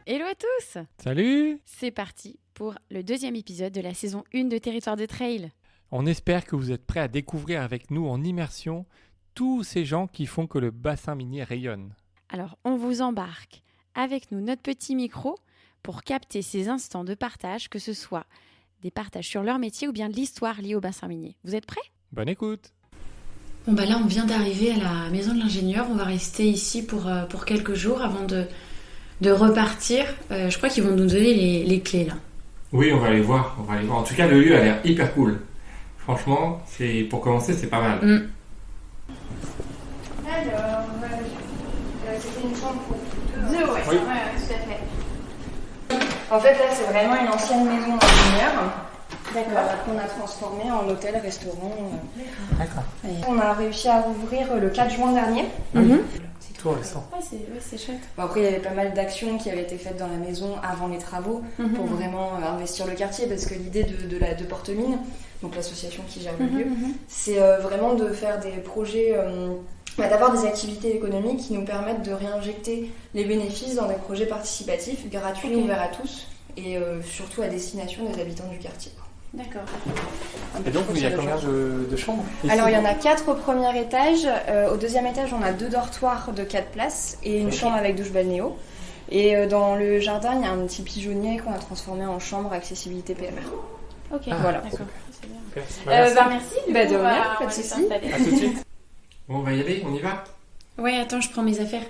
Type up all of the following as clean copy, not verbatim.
Hello à tous! Salut! C'est parti pour le deuxième épisode de la saison 1 de Territoire de Trail. On espère que vous êtes prêts à découvrir avec nous en immersion tous ces gens qui font que le bassin minier rayonne. Alors, on vous embarque avec nous notre petit micro pour capter ces instants de partage, que ce soit des partages sur leur métier ou bien de l'histoire liée au bassin minier. Vous êtes prêts? Bonne écoute! Bon bah là, on vient d'arriver à la maison de l'ingénieur. On va rester ici pour quelques jours avant de repartir. Je crois qu'ils vont nous donner les clés là. Oui, on va aller voir. En tout cas, le lieu a l'air hyper cool. Franchement, pour commencer, c'est pas mal. Alors, c'était une chambre pour deux, ouais. Oui. Ouais, tout à fait. En fait, là, c'est vraiment une ancienne maison d'ingénieur. D'accord. Qu'on a transformée en hôtel, restaurant. D'accord. Et on a réussi à ouvrir le 4 juin dernier. C'est tout récent. C'est chouette. Bon, après, il y avait pas mal d'actions qui avaient été faites dans la maison avant les travaux pour vraiment investir le quartier, parce que l'idée de Portemine, donc l'association qui gère le lieu, c'est vraiment de faire des projets, d'avoir des activités économiques qui nous permettent de réinjecter les bénéfices dans des projets participatifs, gratuits, ouverts à tous, et surtout à destination des habitants du quartier. D'accord. Et donc, il y a combien de chambres ici? Alors, il y en a 4 au premier étage. Au deuxième étage, on a 2 dortoirs de 4 places et une chambre avec douche balnéo. Et dans le jardin, il y a un petit pigeonnier qu'on a transformé en chambre accessibilité PMR. Ok, voilà. D'accord. C'est bien. Ok. Merci. De rien, pas de soucis. À tout de suite. Bon, on va y aller, on y va? Ouais, attends, je prends mes affaires.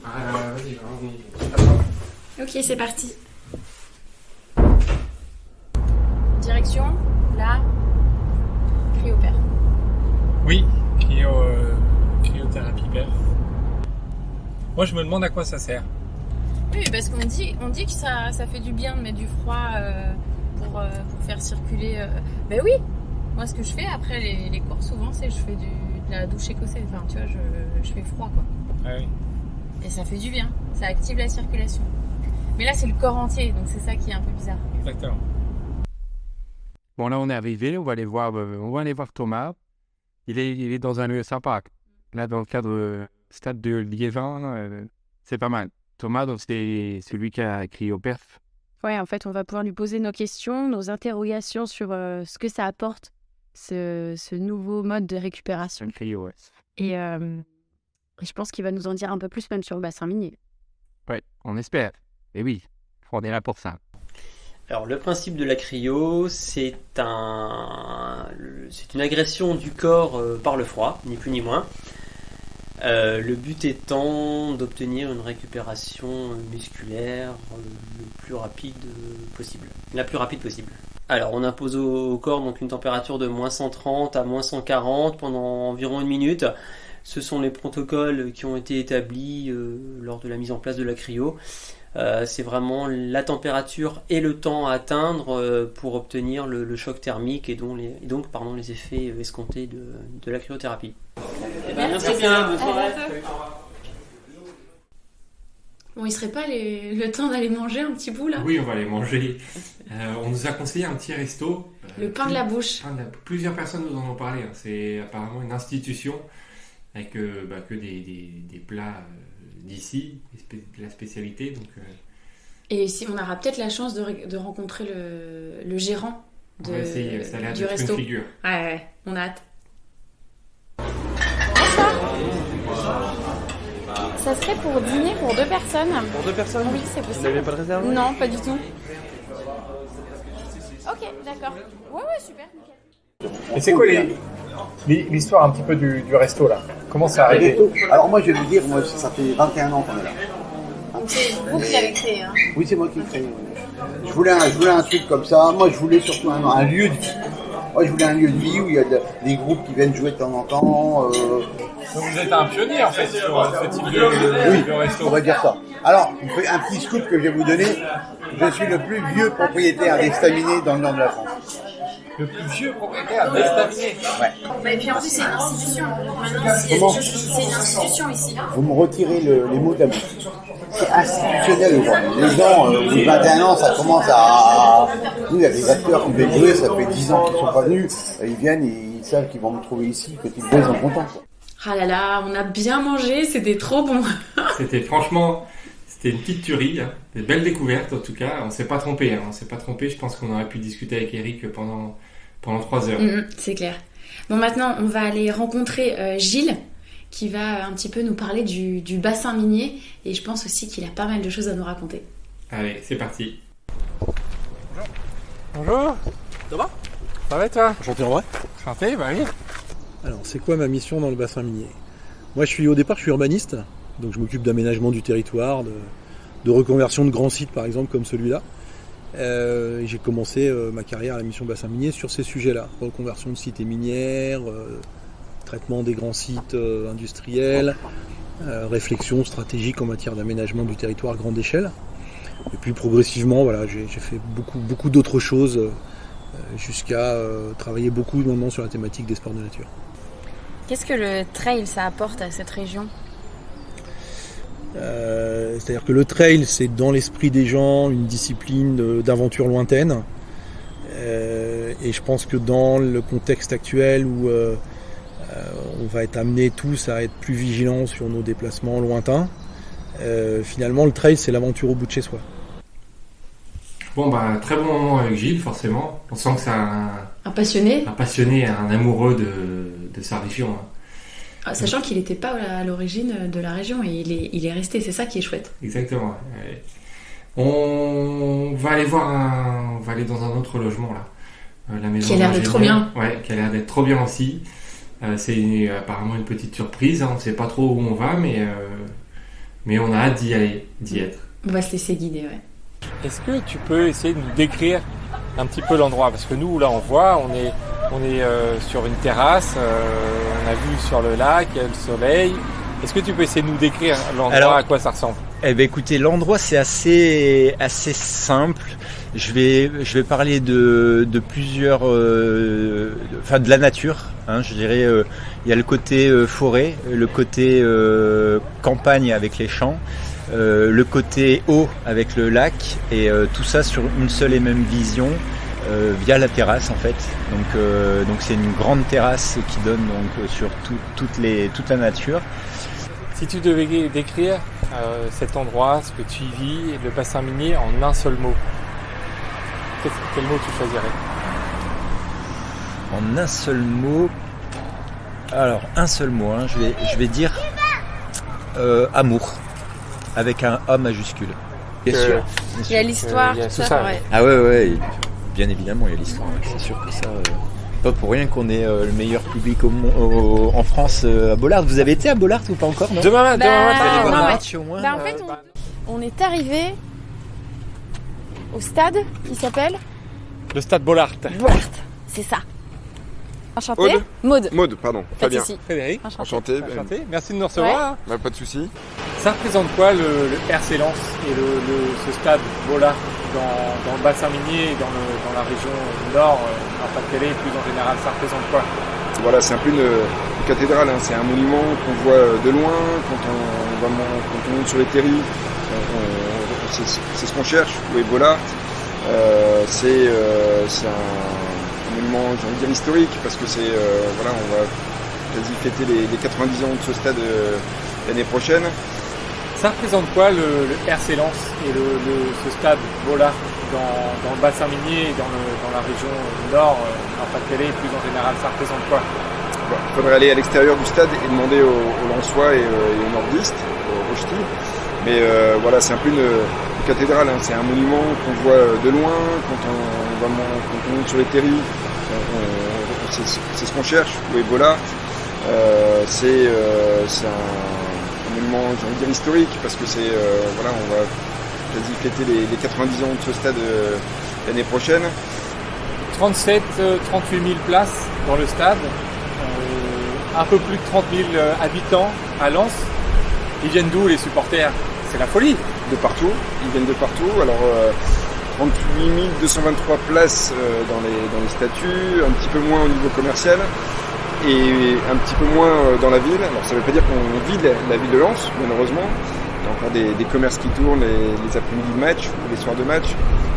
Vas-y, Ok, c'est parti. Direction, là, cryopère. Oui, cryothérapie perf. Moi, je me demande à quoi ça sert. Oui, parce qu'on dit que ça fait du bien de mettre du froid pour faire circuler. Ben oui, moi ce que je fais après les cours souvent, c'est je fais de la douche écossaise. Enfin, tu vois, je fais froid quoi. Ah oui. Et ça fait du bien, ça active la circulation. Mais là, c'est le corps entier, donc c'est ça qui est un peu bizarre. Exactement. Bon, là, on est arrivé, on va aller voir Thomas. Il est dans un lieu sympa. Là, dans le cadre stade de Liévin, c'est pas mal. Thomas, donc, c'est celui qui a écrit au perf. Ouais, en fait, on va pouvoir lui poser nos questions, nos interrogations sur ce que ça apporte, ce nouveau mode de récupération. Un cryo, ouais. Et je pense qu'il va nous en dire un peu plus même sur le bassin minier. Ouais, on espère. Et oui, on est là pour ça. Alors le principe de la cryo, c'est une agression du corps par le froid, ni plus ni moins. Le but étant d'obtenir une récupération musculaire la plus rapide possible. Alors on impose au corps donc une température de moins 130 à moins 140 pendant environ 1 minute. Ce sont les protocoles qui ont été établis lors de la mise en place de la cryo. C'est vraiment la température et le temps à atteindre pour obtenir le choc thermique et donc les effets escomptés de la cryothérapie. Merci bien, bonne soirée. Bon, il serait pas le temps d'aller manger un petit bout là? Oui, on va aller manger. On nous a conseillé un petit resto. Le pain de la bouche. Plusieurs personnes nous en ont parlé. C'est apparemment une institution avec que des plats d'ici, la spécialité. Donc, Et si on aura peut-être la chance de rencontrer le gérant on va essayer. Ça a l'air du d'être resto. une figure. Ouais, on a hâte. Ça serait pour dîner pour 2 personnes. Pour 2 personnes? Oui, c'est possible. Vous n'avez pas de réserve? Non, pas du tout. Ok, d'accord. Ouais, super, nickel. Et c'est quoi l'histoire un petit peu du resto là? Comment c'est arrivé? Alors moi je vais vous dire, ça fait 21 ans qu'on est là. C'est vous qui l'avez créé, hein? Oui, c'est moi qui l'ai créé. Je voulais un truc comme ça. Moi je voulais surtout un lieu de vie. Moi je voulais un lieu de vie où il y a des groupes qui viennent jouer de temps en temps. Donc vous êtes un pionnier en fait sur ce type de resto. On va dire ça. Alors, un petit scoop que je vais vous donner. Je suis le plus vieux propriétaire d'estaminet dans le nord de la France. Le plus vieux propriétaire d'estaminet. Ouais. Et puis en plus, c'est une institution. Maintenant, Comment? c'est une institution ici. Vous me retirez les mots de la bouche. C'est institutionnel aujourd'hui. Les gens, au bout de 21 ans, ça commence à... Nous, il y a des acteurs qui viennent jouer, ça fait 10 ans qu'ils ne sont pas venus. Ils viennent et ils savent qu'ils vont me trouver ici. Quand ils me voient, ils sont contents. Ah là là, on a bien mangé, c'était trop bon. C'était franchement... C'était une petite tuerie, hein. Des belles découvertes en tout cas. On s'est pas trompé, hein. On s'est pas trompé. Je pense qu'on aurait pu discuter avec Eric pendant 3 heures. C'est clair. Bon, maintenant, on va aller rencontrer Gilles, qui va un petit peu nous parler du bassin minier. Et je pense aussi qu'il a pas mal de choses à nous raconter. Allez, c'est parti. Bonjour. Ça va? Ça va et toi? Enchanté en vrai. Enchanté, bah oui. Alors, c'est quoi ma mission dans le bassin minier? Moi, au départ, je suis urbaniste, donc je m'occupe d'aménagement du territoire, de reconversion de grands sites, par exemple, comme celui-là. J'ai commencé ma carrière à la mission bassin minier sur ces sujets-là. Reconversion de sites et minières, traitement des grands sites industriels, réflexion stratégique en matière d'aménagement du territoire à grande échelle. Et puis progressivement, voilà, j'ai fait beaucoup d'autres choses jusqu'à travailler beaucoup maintenant sur la thématique des sports de nature. Qu'est-ce que le trail, ça apporte à cette région? C'est-à-dire que le trail, c'est dans l'esprit des gens une discipline d'aventure lointaine. Et je pense que dans le contexte actuel où on va être amenés tous à être plus vigilants sur nos déplacements lointains, finalement le trail, c'est l'aventure au bout de chez soi. Bon, bah, très bon moment avec Gilles, forcément. On sent que c'est un passionné, un amoureux de sa région, hein. Sachant qu'il n'était pas à l'origine de la région et il est resté, c'est ça qui est chouette. Exactement. Ouais. On va aller on va aller dans un autre logement là. La maison qui a l'air d'être trop bien. Ouais, qui a l'air d'être trop bien aussi. C'est apparemment une petite surprise. Hein. On ne sait pas trop où on va, mais on a hâte d'y être. On va se laisser guider, ouais. Est-ce que tu peux essayer de nous décrire un petit peu l'endroit? Parce que nous, là, on voit, on est sur une terrasse, on a vu sur le lac, il y a le soleil. Est-ce que tu peux essayer de nous décrire l'endroit? Alors, à quoi ça ressemble? Eh ben, écoutez, l'endroit c'est assez simple. Je vais parler de plusieurs, de la nature. Hein, je dirais, il y a le côté forêt, le côté campagne avec les champs. Le côté eau avec le lac et tout ça sur une seule et même vision via la terrasse en fait. Donc c'est une grande terrasse qui donne donc sur toute la nature. Si tu devais décrire cet endroit, ce que tu y vis, le bassin minier en un seul mot, quel mot tu choisirais? En un seul mot, alors un seul mot, hein, je vais dire amour. Avec un A majuscule. Bien sûr. Il y a l'histoire, il y a tout ça. Ouais. Ah ouais, bien évidemment, il y a l'histoire. C'est sûr que ça, pas pour rien qu'on est le meilleur public en France à Bollaert. Vous avez été à Bollaert ou pas encore? Non. Demain, vous allez voir un match au moins. En fait, on est arrivé au stade qui s'appelle le stade Bollaert. C'est ça. Enchanté. Maud, pardon. Très bien. Frédéric. Enchanté. Merci de nous recevoir. Ouais. Pas de souci. Ça représente quoi le RC Lens et ce stade Bollaert dans le bassin minier et dans la région nord, en Pas-de-Calais, plus en général, ça représente quoi? Voilà, c'est un peu une cathédrale, hein. C'est un monument qu'on voit de loin quand on monte sur les terris. C'est ce qu'on cherche, où est Bollaert. C'est un monument, j'ai envie de dire, historique, parce que on va quasi fêter les 90 ans de ce stade l'année prochaine. Ça représente quoi le RC Lens et ce stade Bollaert dans le bassin minier et dans la région nord, en Pas-de-Calais, plus en général, ça représente quoi? Il faudrait aller à l'extérieur du stade et demander aux Lensois et aux nordistes, aux ch'tis. Mais voilà, c'est un peu une cathédrale, hein. C'est un monument qu'on voit de loin quand on monte sur les terris. C'est ce qu'on cherche, où est Bollaert. C'est un monument, j'ai envie de dire, historique, parce que on va quasi fêter les 90 ans de ce stade l'année prochaine. 38 000 places dans le stade, un peu plus de 30 000 habitants à Lens. Ils viennent d'où, les supporters? C'est la folie. De partout, ils viennent de partout. Alors 38 223 places dans les statuts, un petit peu moins au niveau commercial et un petit peu moins dans la ville. Alors ça ne veut pas dire qu'on vide la ville de Lens, malheureusement. Il y a encore des commerces qui tournent les après-midi de match ou les soirs de match.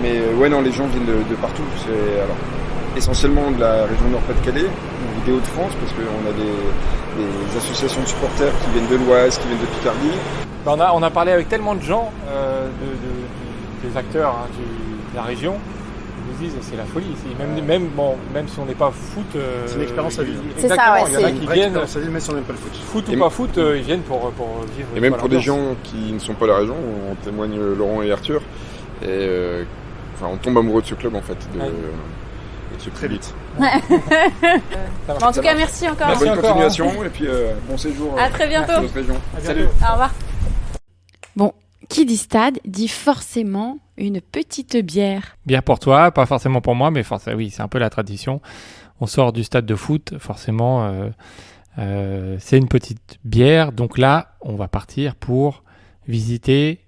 Mais les gens viennent de partout. C'est essentiellement de la région Nord-Pas-de-Calais ou des Hauts-de-France, parce qu'on a des associations de supporters qui viennent de l'Oise, qui viennent de Picardie. on a parlé avec tellement de gens, des acteurs hein, de la région, ils nous disent c'est la folie ici. Même si on n'est pas foot. C'est une expérience à vivre. C'est ça, ouais, il y en a qui viennent. Même si on n'aime pas le foot. Foot ou pas foot, ils viennent pour vivre. Et même pour des l'ambiance. gens qui ne sont pas de la région, on témoigne Laurent et Arthur. Et on tombe amoureux de ce club en fait. De ce Très vite. Bon, en tout cas, merci encore. Merci Bonne encore, continuation et puis bon séjour À très bientôt. dans notre région. Salut. Au revoir. Bon, qui dit stade dit forcément une petite bière. Bière pour toi, pas forcément pour moi, mais oui, c'est un peu la tradition. On sort du stade de foot, forcément, c'est une petite bière. Donc là, on va partir pour visiter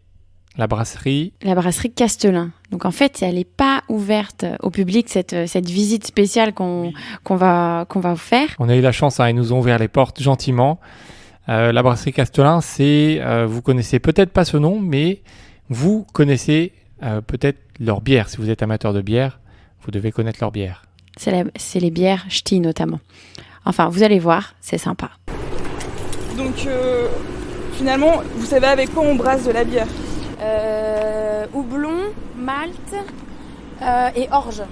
la brasserie. La brasserie Castelin. Donc en fait, elle n'est pas ouverte au public, cette visite spéciale qu'on va vous faire. On a eu la chance, ils nous ont ouvert les portes gentiment. La brasserie Castelin, vous connaissez peut-être pas ce nom, mais vous connaissez peut-être leur bière. Si vous êtes amateur de bière, vous devez connaître leur bière. C'est les bières ch'ti notamment. Enfin, vous allez voir, c'est sympa. Donc finalement, vous savez avec quoi on brasse de la bière? Houblon, malt et orge.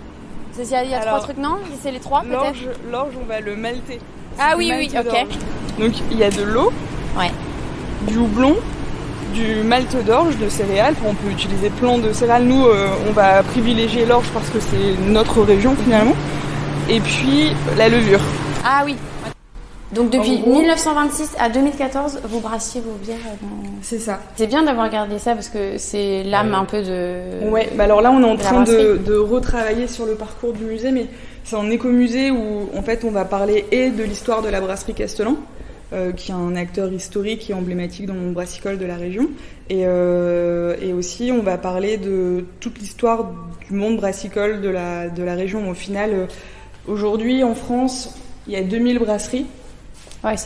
Il y a trois trucs, non? C'est les trois peut-être? L'orge, on va le malter. Ah oui, ok. D'orge. Donc il y a de l'eau, du houblon, du malt d'orge, de céréales. Enfin, on peut utiliser plein de céréales. Nous, on va privilégier l'orge parce que c'est notre région finalement. Et puis la levure. Ah oui. Donc depuis 1926 à 2014, vous brassiez vos bières C'est ça. C'est bien d'avoir gardé ça parce que c'est l'âme un peu de... Ouais, alors là on est en train de retravailler sur le parcours du musée, mais c'est un écomusée où en fait on va parler et de l'histoire de la brasserie Castelin, qui est un acteur historique et emblématique dans le monde brassicole de la région, et aussi on va parler de toute l'histoire du monde brassicole de la région. Au final, aujourd'hui en France, il y a 2000 brasseries. Ouais,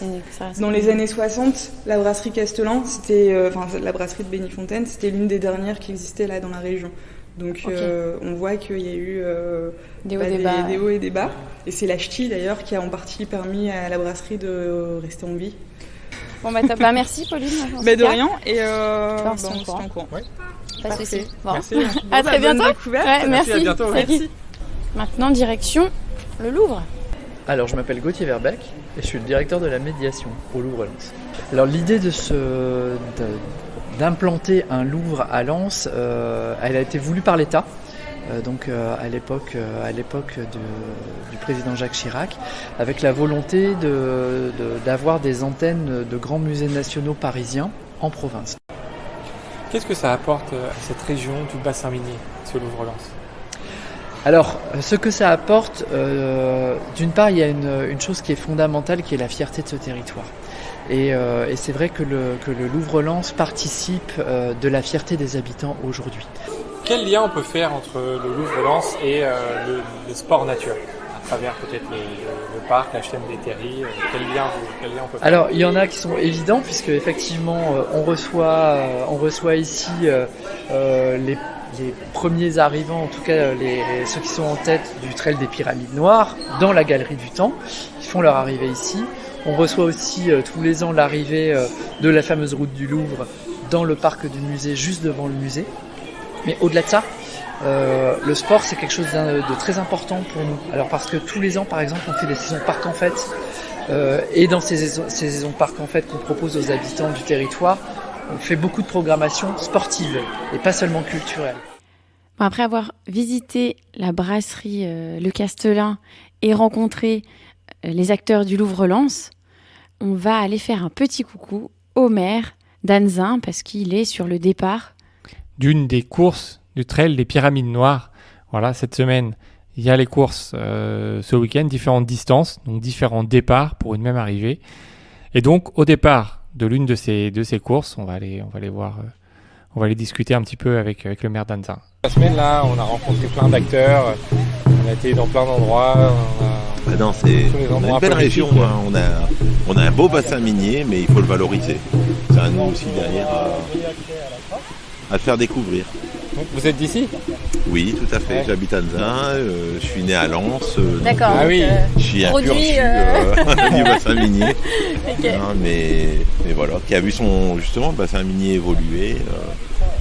dans les années 60, la brasserie Castelin, c'était, la brasserie de Bénifontaine, c'était l'une des dernières qui existait là dans la région. Donc on voit qu'il y a eu des hauts et des bas. Et c'est la ch'ti d'ailleurs qui a en partie permis à la brasserie de rester en vie. Bon merci Pauline. De rien et on se tient au courant. Pas de souci. Bon. Merci. À très bientôt. Merci. À bientôt. Merci. Maintenant direction le Louvre. Alors, je m'appelle Gauthier Verbeck et je suis le directeur de la médiation au Louvre-Lens. Alors, l'idée d'implanter un Louvre à Lens, elle a été voulue par l'État, à l'époque du président Jacques Chirac, avec la volonté d'avoir des antennes de grands musées nationaux parisiens en province. Qu'est-ce que ça apporte à cette région du bassin minier, ce Louvre-Lens ? Alors, ce que ça apporte, d'une part, il y a une chose qui est fondamentale, qui est la fierté de ce territoire. Et c'est vrai que le Louvre-Lens participe de la fierté des habitants aujourd'hui. Quel lien on peut faire entre le Louvre-Lens et le sport nature ? À travers peut-être le parc, la chaîne des terries, quel lien on peut faire ? Alors, il y en a qui sont évidents, puisque effectivement, on reçoit ici les premiers arrivants, en tout cas ceux qui sont en tête du trail des Pyramides Noires, dans la Galerie du Temps. Ils font leur arrivée ici. On reçoit aussi tous les ans l'arrivée de la fameuse route du Louvre dans le parc du musée, juste devant le musée. Mais au-delà de ça, le sport, c'est quelque chose de très important pour nous. Alors parce que tous les ans, par exemple, on fait des saisons parc en fête. Et dans ces saisons parc en fête qu'on propose aux habitants du territoire, on fait beaucoup de programmation sportive et pas seulement culturelle. Bon, après avoir visité la brasserie Le Castelin et rencontré les acteurs du Louvre-Lens, on va aller faire un petit coucou au maire d'Anzin parce qu'il est sur le départ d'une des courses du trail des Pyramides Noires. Voilà, cette semaine, il y a les courses ce week-end, différentes distances, donc différents départs pour une même arrivée. Et donc, au départ de l'une de ces courses, on va aller voir, on va aller discuter un petit peu avec le maire d'Anzin. La semaine là, on a rencontré plein d'acteurs, on a été dans plein d'endroits. C'est une belle région, hein. On a un beau bassin minier, mais il faut le valoriser. C'est à nous aussi derrière à le faire découvrir. Vous êtes d'ici ? Oui, tout à fait. Ouais. J'habite à Anzin, je suis né à Lens. D'accord. Ah oui. Je suis un produit, pur jus du bassin minier. Ok. Hein, mais voilà, qui a vu son justement le bassin minier évoluer,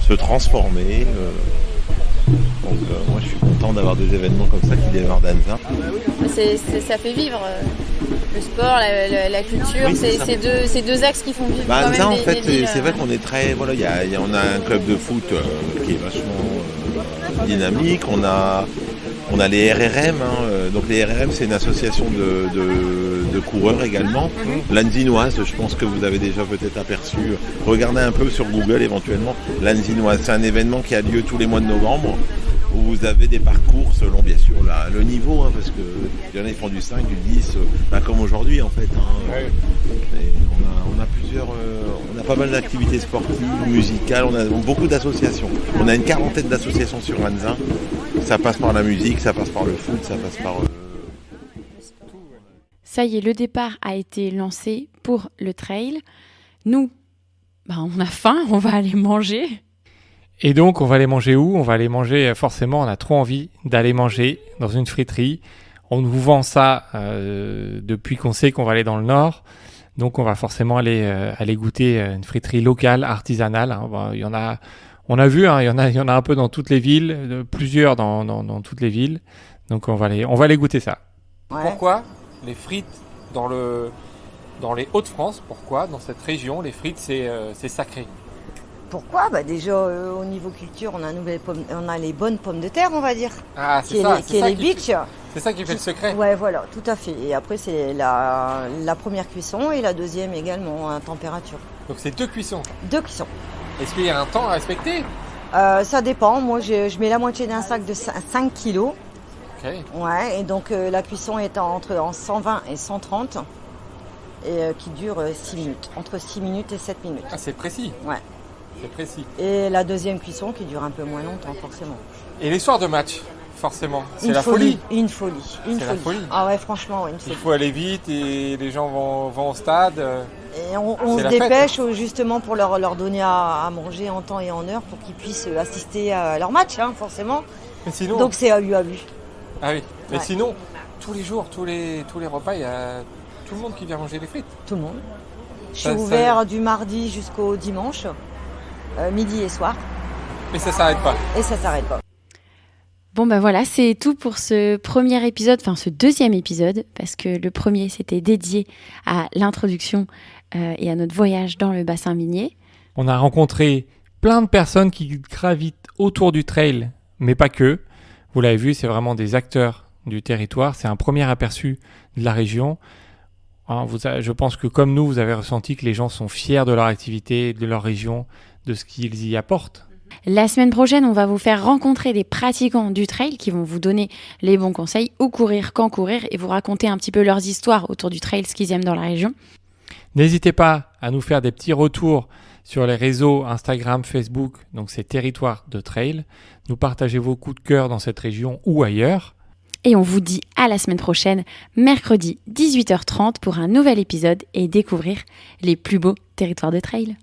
se transformer. Donc moi je suis content d'avoir des événements comme ça qui démarrent d'Anzin. Ça fait vivre le sport, la culture, Oui, c'est c'est deux axes qui font vivre Bah, quand Anzin, même en fait, des villes. c'est vrai qu'on est très. Voilà, on a un club de foot qui est vachement dynamique. On a les RRM. Donc les RRM, c'est une association de coureurs également. L'Anzinoise, je pense que vous avez déjà peut-être aperçu. Regardez un peu sur Google éventuellement. L'Anzinoise, c'est un événement qui a lieu tous les mois de novembre, où vous avez des parcours selon bien sûr le niveau, parce que il y en a qui font du 5, du 10, comme aujourd'hui en fait. Ouais. Et on a plusieurs, on a pas mal d'activités sportives, musicales, on a beaucoup d'associations. On a une 40aine d'associations sur Anzin. Ça passe par la musique, ça passe par le foot, ça passe par... Ça y est, le départ a été lancé pour le trail. Nous, on a faim, on va aller manger. Et donc, on va aller manger où ? On va aller manger, forcément, on a trop envie d'aller manger dans une friterie. On nous vend ça depuis qu'on sait qu'on va aller dans le Nord. Donc, on va forcément aller goûter une friterie locale, artisanale. Il y en a, on a vu, il y en a un peu dans toutes les villes, plusieurs dans toutes les villes. Donc, on va aller goûter ça. Ouais. Pourquoi les frites dans les Hauts-de-France, pourquoi dans cette région, les frites, c'est sacré ? Pourquoi ? Déjà, au niveau culture, on a les bonnes pommes de terre, on va dire. Ah, c'est ça. Qui est les bitch. C'est ça qui fait le secret. Ouais, voilà, tout à fait. Et après, c'est la première cuisson et la deuxième également à température. Donc, c'est 2 cuissons. 2 cuissons. Est-ce qu'il y a un temps à respecter ? Ça dépend. Moi, je mets la moitié d'un sac de 5 kilos. Ok. Ouais, et donc la cuisson est en 120 et 130 et qui dure 6 minutes. Entre 6 minutes et 7 minutes. Ah, c'est précis. Ouais. C'est précis. Et la deuxième cuisson qui dure un peu moins longtemps, forcément. Et les soirs de match, forcément, c'est la folie. Une folie. La folie. Ah ouais, franchement, une folie. Il faut aller vite et les gens vont au stade. Et on se dépêche justement pour leur donner à manger en temps et en heure pour qu'ils puissent assister à leur match, forcément. Mais sinon... Donc c'est à vue. Ah oui, mais Ouais. sinon, tous les jours, tous les repas, il y a tout le monde qui vient manger des frites. Tout le monde. Je suis ouvert du mardi jusqu'au dimanche, midi et soir. Et ça s'arrête pas. Et ça s'arrête pas. Bon voilà, c'est tout pour ce premier épisode, enfin ce deuxième épisode, parce que le premier c'était dédié à l'introduction et à notre voyage dans le bassin minier. On a rencontré plein de personnes qui gravitent autour du trail, mais pas que. Vous l'avez vu, c'est vraiment des acteurs du territoire. C'est un premier aperçu de la région. Je pense que comme nous, vous avez ressenti que les gens sont fiers de leur activité, de leur région, de ce qu'ils y apportent. La semaine prochaine, on va vous faire rencontrer des pratiquants du trail qui vont vous donner les bons conseils, où courir, quand courir, et vous raconter un petit peu leurs histoires autour du trail, ce qu'ils aiment dans la région. N'hésitez pas à nous faire des petits retours sur les réseaux Instagram, Facebook, donc c'est Territoire de Trail. Nous partagez vos coups de cœur dans cette région ou ailleurs. Et on vous dit à la semaine prochaine, mercredi 18h30 pour un nouvel épisode et découvrir les plus beaux territoires de trail.